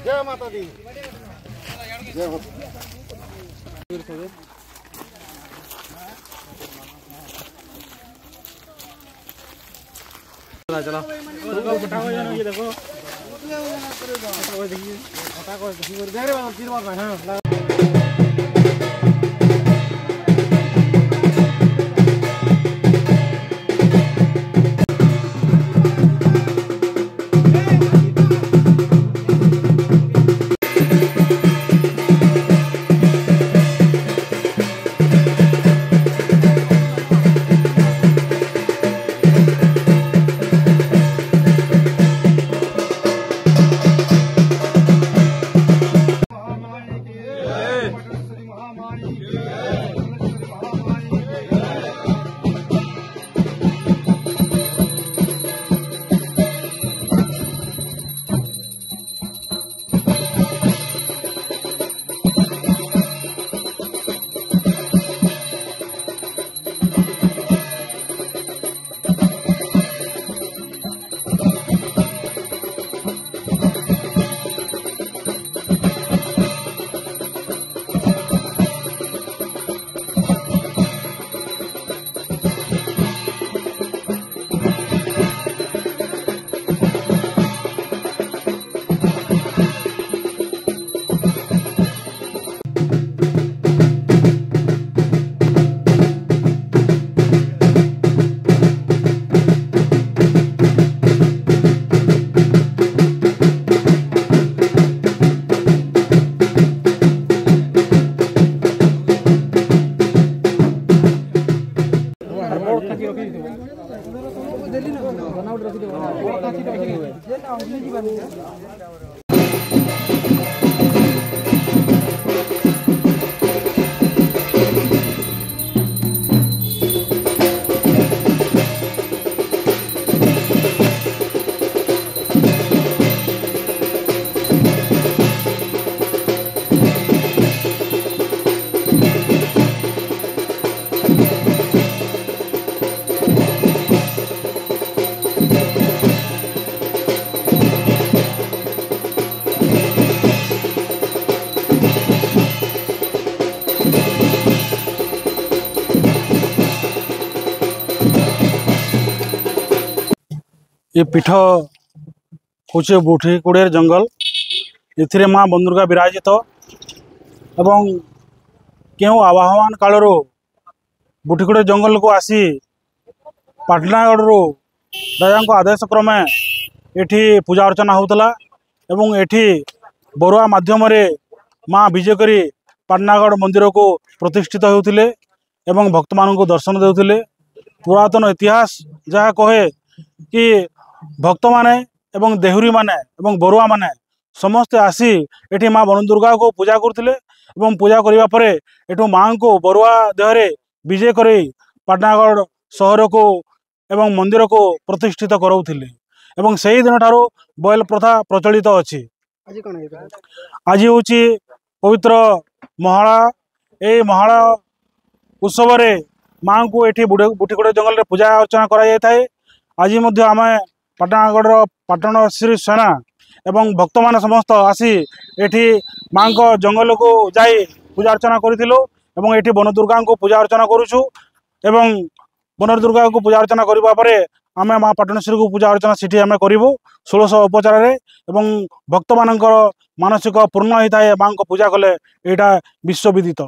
जय माता दी जय हो चला ये देखो देखिए ये पीठ हूँ बुठीकुड़े जंगल ए माँ बंदुर्गा विराजित एवं क्यों आवाहन काल बुठीकुड़े जंगल को आसी पाटनागढ़ राजा आदेश क्रमे एठी पूजा अर्चना होता एवं एठी बरुआ माध्यम माँ विजय करी पाटनागढ़ मंदिर को प्रतिष्ठित होते एवं भक्त मान को दर्शन देते पुरातन इतिहास जहाँ कहे कि भक्त माने एवं देहुरी माने एवं बरुआ माने समस्ते आसी एठी माँ बनदुर्गा को पूजा करथिले एवं पूजा करिबा परे एठू माँ को बरुआ देहरे विजय करी पाटनागढ़ शहर को एवं मंदिर को प्रतिष्ठित कराउथिले एवं सही दिन ठारो बयल प्रथा प्रचलित अछि। आज होची पवित्र महाळा ए महाळा उत्सव रे माँ को एठी बुठीकुड़े जंगल रे पूजा अर्चना करा जाय थाए। आज मध्य आमे पाटनागढ़ पाटन श्री सेना एवं भक्त मान समस्त आसी एठी माँ को जंगल को जाई पूजा अर्चना करिथिलो एवं एठी बनदुर्गा को पूजा अर्चना करूछु एवं बनदुर्गा को पूजा अर्चना करिबा परे आमे माँ पाटनेश्वरी को पूजा अर्चना सिठी आमे करिवो 1600 उपचार रे एवं भक्त मानकर मानसिक पूर्ण होता है माँ को पूजा कले एटा विश्वविदित।